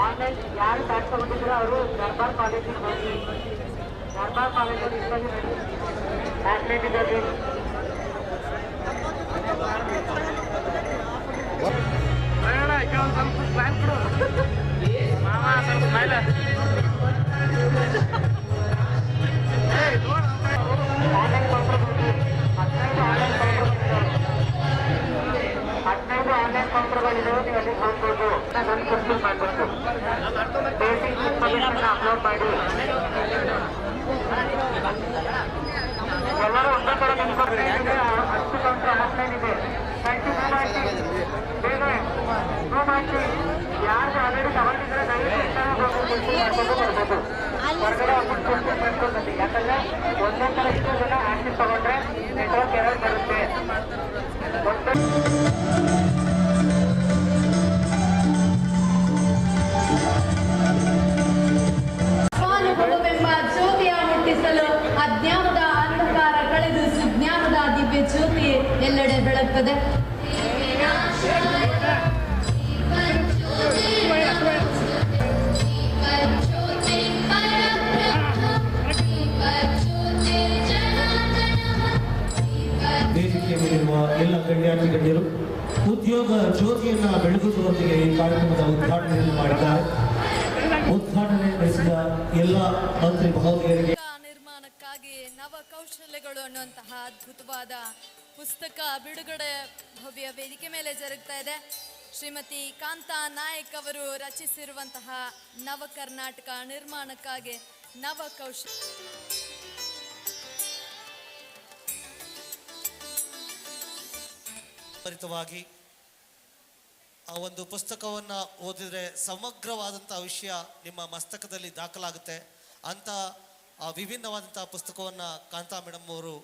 Online ಯಾರು tax ತಗೊಂಡಿದ್ರು ಅವರು ದರ್ಬಾರ್ ಕಾಲೇಜಿಗೆ ಹೋಗಿ ದರ್ಬಾರ್ ಕಾಲೇಜಲ್ಲಿ ಆನ್ಲೈನ್ ಇದ್ದಾರೆ. ಆನ್ಲೈನ್ ಕೌಂಟರ್ಗಳಿದೆ, ನೀವು ಅಲ್ಲಿಗೆ ಹೋಗ್ಬೋದು. ನಾನು ಕ್ವಶನ್ ಮಾಡಬೇಕು, ಬೇಸಿಕ್ ಇನ್ಫಾರ್ಮೇಷನ್ ಅಪ್ಲೋಡ್ ಮಾಡಿ. ಎಲ್ಲರೂ ಒಂದೇ ಕಡೆ ಇನ್ಫಾರ್ಮೇಷನ್ ಇದೆ. 10 ಕೌಂಟರ್ ಆನ್ಲೈನ್ ಇದೆ. ಬೇಗ ಪ್ರೂವ್ ಮಾಡಿ. ಯಾರು ಆಲ್ರೆಡಿ ತಗೊಂಡಿದ್ರೆ ದಯವಿಟ್ಟು ಬರ್ಬೋದು. ಹೊರಗಡೆ ಅಮೌಂಟ್ ಕೊಟ್ಟು ಮಾಡ್ಕೊಂಡು, ಯಾಕಂದ್ರೆ ಒಂದೇ ಥರ ಇಷ್ಟು ಜನ ಆಕ್ಸಿಸ್ ತಗೊಂಡ್ರೆ ನೆಟ್ವರ್ಕ್ ಎರರ್ ಬರುತ್ತೆ. ಸ್ವಾನುಭವವೆಂಬ ಜ್ಯೋತಿಯ ಮುಟ್ಟಿಸಲು ಅಜ್ಞಾನದ ಅಂಧಕಾರ ಕಳೆದು ಸುಜ್ಞಾನದ ದಿವ್ಯ ಜ್ಯೋತಿ ಎಲ್ಲೆಡೆ ಬೆಳಗ್ತದೆ. ವೇದಿಕೆ ಮೇಲಿರುವ ಎಲ್ಲ ಗಣ್ಯಾತಿ ಗಣ್ಯರು ಉದ್ಯೋಗ ಜ್ಯೋತಿಯನ್ನ ಬೆಳಗುವುದರೊಂದಿಗೆ ಈ ಕಾರ್ಯಕ್ರಮದ ಉದ್ಘಾಟನೆಯನ್ನು ಮಾಡಿದ್ದಾರೆ. ಉದ್ಘಾಟನೆ ನಡೆಸಿದ ಎಲ್ಲ ಮಂತ್ರಿ ಮಹೋದಯರಿಗೆ ನಿರ್ಮಾಣಕ್ಕಾಗಿ ನವ ಕೌಶಲ್ಯಗಳು ಅನ್ನುವಂತಹ ಅದ್ಭುತವಾದ ಪುಸ್ತಕ ಬಿಡುಗಡೆ ಭವ್ಯ ವೇದಿಕೆ ಮೇಲೆ ಜರುಗ್ತಾ ಇದೆ. ಶ್ರೀಮತಿ ಕಾಂತಾ ನಾಯಕ್ ಅವರು ರಚಿಸಿರುವಂತಹ ನವ ಕರ್ನಾಟಕ ನಿರ್ಮಾಣಕ್ಕಾಗಿ ನವ ಕೌಶಲ್ಯ ತ್ವರಿತವಾಗಿ ಆ ಒಂದು ಪುಸ್ತಕವನ್ನು ಓದಿದರೆ ಸಮಗ್ರವಾದಂಥ ವಿಷಯ ನಿಮ್ಮ ಮಸ್ತಕದಲ್ಲಿ ದಾಖಲಾಗುತ್ತೆ. ಅಂಥ ವಿಭಿನ್ನವಾದಂಥ ಪುಸ್ತಕವನ್ನು ಕಾಂತಾ ಮೇಡಮ್ ಅವರು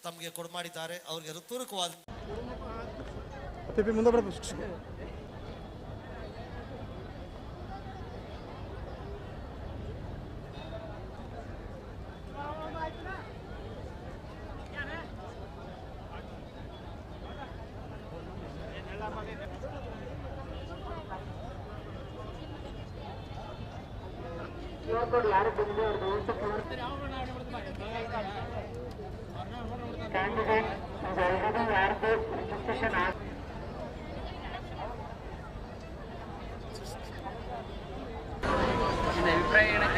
ತಮಗೆ ಕೊಡಮಾಡಿದ್ದಾರೆ. ಅವರಿಗೆ ಹೃತ್ಪೂರ್ವಕವಾದ ಯಾರು ಬಂದಿದೆ ಅವ್ರದ್ದು ಕ್ಯಾಂಡಿಡೇಟ್ ಯಾರ್ದು ರಿಜಿಸ್ಟ್ರೇಷನ್ ಅಭಿಪ್ರಾಯ ಏನಂತ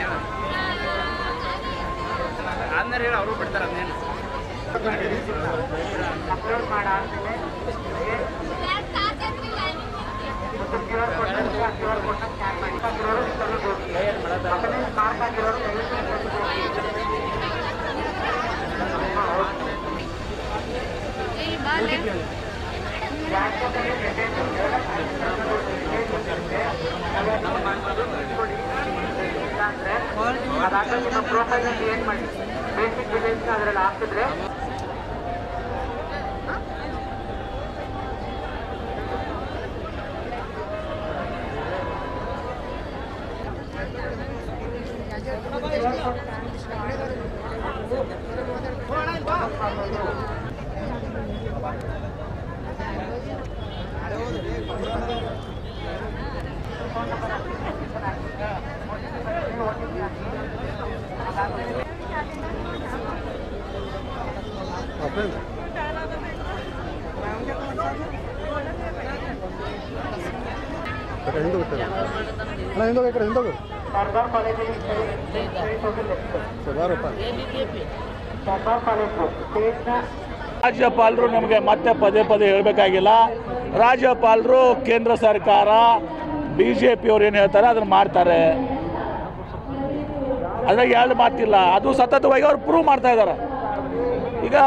ಆದ್ಮೇಲೆ ಹೇಳಿ ಅವರು ಬಿಡ್ತಾರೆ. ಅದೇನು ಅಪ್ಲೋಡ್ ಮಾಡಾದ್ಮೇಲೆ QR ಕೋಡ್ ಸ್ಕ್ಯಾನ್ ಮಾಡಿ ಮಾರ್ಕ್ ಆಗಿರೋರು ಅದಾದ್ಮೇಲೆ ನಿಮ್ಮ ಪ್ರೊಫೈಲ್ ಕ್ರಿಯೇಟ್ ಮಾಡಿ ಬೇಸಿಕ್ ಡೀಟೇಲ್ಸ್ ಅದರಲ್ಲಿ ಹಾಕಿದ್ರೆ ರಾಜ್ಯಪಾಲರು ನಮಗೆ ಮತ್ತೆ ಪದೇ ಪದೇ ಹೇಳಬೇಕಾಗಿಲ್ಲ. ರಾಜ್ಯಪಾಲರು ಕೇಂದ್ರ ಸರ್ಕಾರ ಬಿಜೆಪಿಯವ್ರು ಏನು ಹೇಳ್ತಾರೆ ಅದನ್ನು ಮಾಡ್ತಾರೆ. ಅದ್ರಾಗ ಎರಡು ಮಾತಿಲ್ಲ. ಅದು ಸತತವಾಗಿ ಅವ್ರು ಪ್ರೂವ್ ಮಾಡ್ತಾ ಇದ್ದಾರೆ. ಈಗ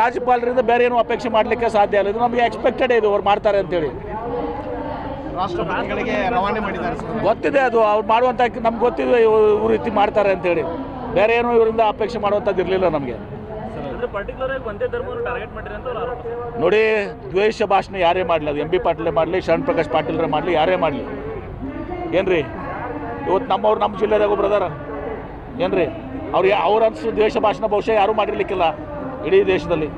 ರಾಜ್ಯಪಾಲರಿಂದ ಬೇರೆ ಏನು ಅಪೇಕ್ಷೆ ಮಾಡಲಿಕ್ಕೆ ಸಾಧ್ಯ ಇಲ್ಲ. ಇದು ನಮಗೆ ಎಕ್ಸ್ಪೆಕ್ಟೆಡ್ ಇದು ಅವ್ರು ಮಾಡ್ತಾರೆ ಅಂತೇಳಿ. ರಾಷ್ಟ್ರಪತಿಗಳಿಗೆ ರವಾನೆ ಮಾಡಿದ್ದಾರೆ. ಗೊತ್ತಿದೆ ಅದು ಅವ್ರು ಮಾಡುವಂಥ, ನಮ್ಗೆ ಗೊತ್ತಿದೆ ಇವ್ರು ರೀತಿ ಮಾಡ್ತಾರೆ ಅಂತೇಳಿ. ಬೇರೆ ಏನು ಇವರಿಂದ ಅಪೇಕ್ಷೆ ಮಾಡುವಂಥದ್ದು ಇರಲಿಲ್ಲ ನಮಗೆ. ನೋಡಿ, ದ್ವೇಷ ಭಾಷಣ ಯಾರೇ ಮಾಡಲಿ, ಅದು MB ಪಾಟೀಲೇ ಮಾಡಲಿ, ಶರಣ್ ಪ್ರಕಾಶ್ ಪಾಟೀಲ್ರೇ ಮಾಡಲಿ, ಯಾರೇ ಮಾಡಲಿ, ಏನ್ರಿ ಇವತ್ತು ನಮ್ಮವ್ರು ನಮ್ಮ ಜಿಲ್ಲೆದಾಗ ಒಬ್ರು ಅದಾರ ಏನ್ರಿ ಅವ್ರು ಅನ್ಸು ದ್ವೇಷ ಭಾಷಣ ಬಹುಶಃ ಯಾರೂ ಮಾಡಿರ್ಲಿಕ್ಕಿಲ್ಲ ಇಡೀ ದೇಶದಲ್ಲಿ.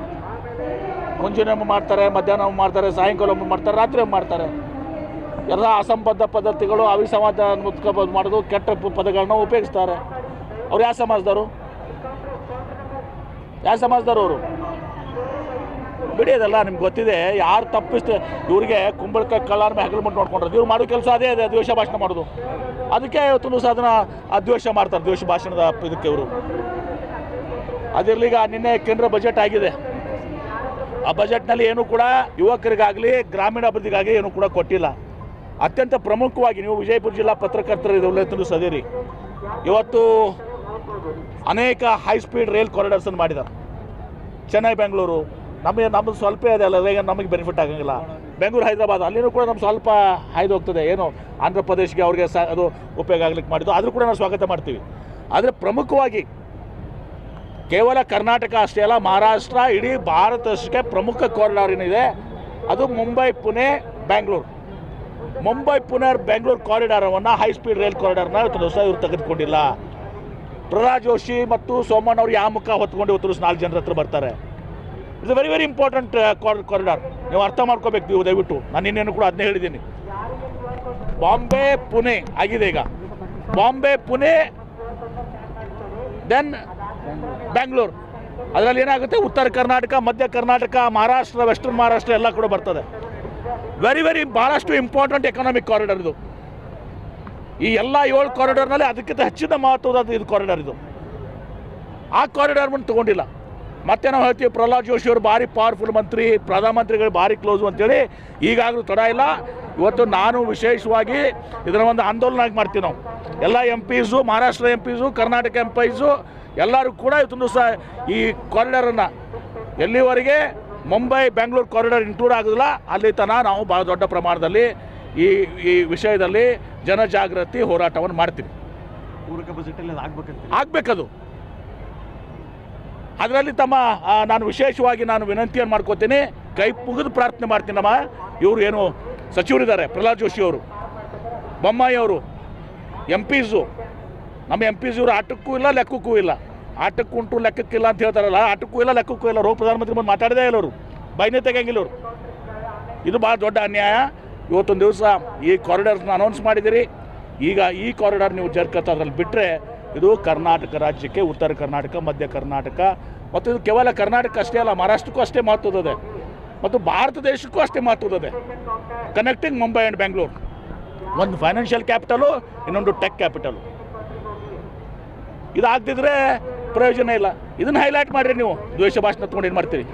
ಮುಂಜಾನೆ ಮಾಡ್ತಾರೆ, ಮಧ್ಯಾಹ್ನ ಮಾಡ್ತಾರೆ, ಸಾಯಂಕಾಲ ಮಾಡ್ತಾರೆ, ರಾತ್ರಿ ಮಾಡ್ತಾರೆ. ಎಲ್ಲ ಅಸಂಬದ್ಧ ಪದ್ಧತಿಗಳು, ಅವಿಸಂವಾದ ಮಾಡೋದು, ಕೆಟ್ಟ ಪದಗಳನ್ನ ಉಪಯೋಗಿಸ್ತಾರೆ. ಅವ್ರು ಯಾವ ಸಮಾಜದವರು ಅವರು? ಬಿಡಿ, ಅದೆಲ್ಲ ನಿಮ್ಗೆ ಗೊತ್ತಿದೆ. ಯಾರು ತಪ್ಪಿಸ್ತೆ ಇವ್ರಿಗೆ ಕುಂಬಳಕಾಯಿ ಕಳ್ಳಾರ ಹೆಗಲು ಮುಟ್ಟು ನೋಡ್ಕೊಂಡ್ರೆ ಇವ್ರು ಮಾಡೋ ಕೆಲಸ ಅದೇ ಇದೆ, ದ್ವೇಷ ಭಾಷಣ ಮಾಡೋದು. ಅದಕ್ಕೆ ಇವತ್ತು ಸಹ ಅದನ್ನು ದ್ವೇಷ ಮಾಡ್ತಾರೆ, ದ್ವೇಷ ಭಾಷಣದ ಇದಕ್ಕೆ ಇವರು. ಅದಿರಲಿಗ ನಿನ್ನೆ ಕೇಂದ್ರ ಬಜೆಟ್ ಆಗಿದೆ. ಆ ಬಜೆಟ್ನಲ್ಲಿ ಏನೂ ಕೂಡ ಯುವಕರಿಗಾಗಲಿ ಗ್ರಾಮೀಣ ಅಭಿವೃದ್ಧಿಗಾಗಿ ಏನೂ ಕೂಡ ಕೊಟ್ಟಿಲ್ಲ. ಅತ್ಯಂತ ಪ್ರಮುಖವಾಗಿ ನೀವು ವಿಜಯಪುರ ಜಿಲ್ಲಾ ಪತ್ರಕರ್ತರ ಉಲ್ಲೇಖ ಸದಿರಿ, ಇವತ್ತು ಅನೇಕ ಹೈ ಸ್ಪೀಡ್ ರೈಲ್ ಕಾರಿಡಾರ್ಸನ್ನು ಮಾಡಿದ್ದಾರೆ. ಚೆನ್ನೈ ಬೆಂಗಳೂರು ನಮ್ಮದು ಸ್ವಲ್ಪ ಇದೆ ಅಲ್ಲ, ಈಗ ನಮಗೆ ಬೆನಿಫಿಟ್ ಆಗಂಗಿಲ್ಲ. ಬೆಂಗಳೂರು ಹೈದರಾಬಾದ್ ಅಲ್ಲಿನೂ ಕೂಡ ನಮ್ಗೆ ಸ್ವಲ್ಪ ಹಾಯ್ದು ಹೋಗ್ತದೆ. ಏನು ಆಂಧ್ರ ಪ್ರದೇಶಕ್ಕೆ ಅವ್ರಿಗೆ ಅದು ಉಪಯೋಗ ಆಗ್ಲಿಕ್ಕೆ ಮಾಡಿದ್ದು, ಆದರೂ ಕೂಡ ನಾವು ಸ್ವಾಗತ ಮಾಡ್ತೀವಿ. ಆದರೆ ಪ್ರಮುಖವಾಗಿ ಕೇವಲ ಕರ್ನಾಟಕ ಅಷ್ಟೇ ಅಲ್ಲ, ಮಹಾರಾಷ್ಟ್ರ ಇಡೀ ಭಾರತಕ್ಕೆ ಪ್ರಮುಖ ಕಾರಿಡಾರ್ ಏನಿದೆ ಅದು ಮುಂಬೈ ಪುಣೆ ಬೆಂಗಳೂರು. ಮುಂಬೈ ಪುಣೆ ಬೆಂಗಳೂರು ಕಾರಿಡಾರವನ್ನು ಹೈ ಸ್ಪೀಡ್ ರೈಲ್ ಕಾರಿಡಾರ್ನ ಇವತ್ತು ದಿವಸ ಇವರು ತೆಗೆದುಕೊಂಡಿಲ್ಲ. ಪ್ರಹ್ಲಾದ್ ಜೋಶಿ ಮತ್ತು ಸೋಮಣ್ಣ ಅವರು ಯಾವ ಮುಖ ಹೊತ್ಕೊಂಡು ಇವತ್ತು 4 ಜನರ ಹತ್ರ ಬರ್ತಾರೆ. It's very very important corridor. ನೀವು ಅರ್ಥ ಮಾಡ್ಕೋಬೇಕು ನೀವು ದಯವಿಟ್ಟು. ನಾನು ಇನ್ನೇನು ಕೂಡ ಅದನ್ನೇ ಹೇಳಿದ್ದೀನಿ. ಬಾಂಬೆ ಪುಣೆ ಆಗಿದೆ ಈಗ, ಬಾಂಬೆ ಪುಣೆ ದೆನ್ ಬೆಂಗಳೂರು. ಅದರಲ್ಲಿ ಏನಾಗುತ್ತೆ, ಉತ್ತರ ಕರ್ನಾಟಕ, ಮಧ್ಯ ಕರ್ನಾಟಕ, ಮಹಾರಾಷ್ಟ್ರ, ವೆಸ್ಟರ್ನ್ ಮಹಾರಾಷ್ಟ್ರ ಎಲ್ಲ ಕೂಡ ಬರ್ತದೆ. ವೆರಿ ಭಾಳಷ್ಟು ಇಂಪಾರ್ಟೆಂಟ್ ಎಕನಾಮಿಕ್ ಕಾರಿಡಾರ್ ಇದು. ಈ ಎಲ್ಲ 7 ಕಾರಿಡಾರ್ನಲ್ಲಿ ಅದಕ್ಕಿಂತ ಹೆಚ್ಚಿನ ಮಹತ್ವದ ಇದು ಕಾರಿಡಾರ್ ಇದು. ಆ ಕಾರಿಡಾರ್ ಬಂದು ತೊಗೊಂಡಿಲ್ಲ. ಮತ್ತೆ ನಾವು ಹೇಳ್ತೀವಿ ಪ್ರಹ್ಲಾದ್ ಜೋಶಿ ಅವರು ಭಾರಿ ಪವರ್ಫುಲ್ ಮಂತ್ರಿ, ಪ್ರಧಾನಮಂತ್ರಿಗಳು ಭಾರಿ ಕ್ಲೋಸು ಅಂತೇಳಿ. ಈಗಾಗಲೂ ತಡ ಇಲ್ಲ. ಇವತ್ತು ನಾನು ವಿಶೇಷವಾಗಿ ಇದರ ಒಂದು ಆಂದೋಲನ ಮಾಡ್ತೀವಿ. ನಾವು ಎಲ್ಲ MPs, Maharashtra MPs, Karnataka MPs ಎಲ್ಲರೂ ಕೂಡ ಇವತ್ತು ಸಹ ಈ ಕಾರಿಡಾರನ್ನು ಎಲ್ಲಿವರೆಗೆ ಮುಂಬೈ ಬೆಂಗಳೂರು ಕಾರಿಡಾರ್ ಇನ್ಕ್ಲೂಡ್ ಆಗೋದಿಲ್ಲ ಅಲ್ಲಿ ತನಕ ನಾವು ಭಾಳ ದೊಡ್ಡ ಪ್ರಮಾಣದಲ್ಲಿ ಈ ವಿಷಯದಲ್ಲಿ ಜನಜಾಗೃತಿ ಹೋರಾಟವನ್ನು ಮಾಡ್ತೀವಿ. ಪೂರಕ ಬಜೆಟಲ್ಲಿ ಆಗಬೇಕದು. ಅದರಲ್ಲಿ ನಾನು ವಿಶೇಷವಾಗಿ ವಿನಂತಿಯನ್ನು ಮಾಡ್ಕೋತೀನಿ, ಕೈ ಮುಗಿದು ಪ್ರಾರ್ಥನೆ ಮಾಡ್ತೀನಿ. ಇವರು ಏನು ಸಚಿವರಿದ್ದಾರೆ, ಪ್ರಹ್ಲಾದ್ ಜೋಶಿ ಅವರು, ಬೊಮ್ಮಾಯಿ ಅವರು, MPs, ನಮ್ಮ MPs ಇವರು ಆಟಕ್ಕೂ ಇಲ್ಲ ಲೆಕ್ಕಕ್ಕೂ ಇಲ್ಲ. ಆಟಕ್ಕೂ ಉಂಟು ಲೆಕ್ಕಕ್ಕಿಲ್ಲ ಅಂತ ಹೇಳ್ತಾರಲ್ಲ, ಆಟಕ್ಕೂ ಇಲ್ಲ ಲೆಕ್ಕಕ್ಕೂ ಇಲ್ಲ. ಪ್ರಧಾನಮಂತ್ರಿ ಬಂದು ಮಾತಾಡದೇ ಇಲ್ಲ ಅವರು, ಬೈನೇ ತೆಗಂಗಿಲ್ಲ ಅವರು. ಇದು ಭಾಳ ದೊಡ್ಡ ಅನ್ಯಾಯ. ಇವತ್ತೊಂದು ದಿವಸ ಈ ಕಾರಿಡಾರ್ಸ್ನ ಅನೌನ್ಸ್ ಮಾಡಿದ್ದೀರಿ. ಈಗ ಈ ಕಾರಿಡಾರ್ ನೀವು ಜರ್ಕತ್ತ ಅದರಲ್ಲಿ ಬಿಟ್ಟರೆ ಇದು ಕರ್ನಾಟಕ ರಾಜ್ಯಕ್ಕೆ, ಉತ್ತರ ಕರ್ನಾಟಕ, ಮಧ್ಯ ಕರ್ನಾಟಕ ಮತ್ತು ಇದು ಕೇವಲ ಕರ್ನಾಟಕ ಅಷ್ಟೇ ಅಲ್ಲ, ಮಹಾರಾಷ್ಟ್ರಕ್ಕೂ ಅಷ್ಟೇ ಮಹತ್ವದಿದೆ ಮತ್ತು ಭಾರತ ದೇಶಕ್ಕೂ ಅಷ್ಟೇ ಮಹತ್ವದಿದೆ. ಕನೆಕ್ಟಿಂಗ್ ಮುಂಬೈ ಆ್ಯಂಡ್ ಬೆಂಗಳೂರು, ಒಂದು ಫೈನಾನ್ಷಿಯಲ್ ಕ್ಯಾಪಿಟಲು, ಇನ್ನೊಂದು ಟೆಕ್ ಕ್ಯಾಪಿಟಲು. ಇದಾಗ್ತಿದ್ರೆ ಪ್ರಯೋಜನ ಇಲ್ಲ. ಇದನ್ನು ಹೈಲೈಟ್ ಮಾಡಿರಿ ನೀವು. ದ್ವೇಷ ಭಾಷಣ ತೊಗೊಂಡು ಏನು ಮಾಡ್ತೀರಿ?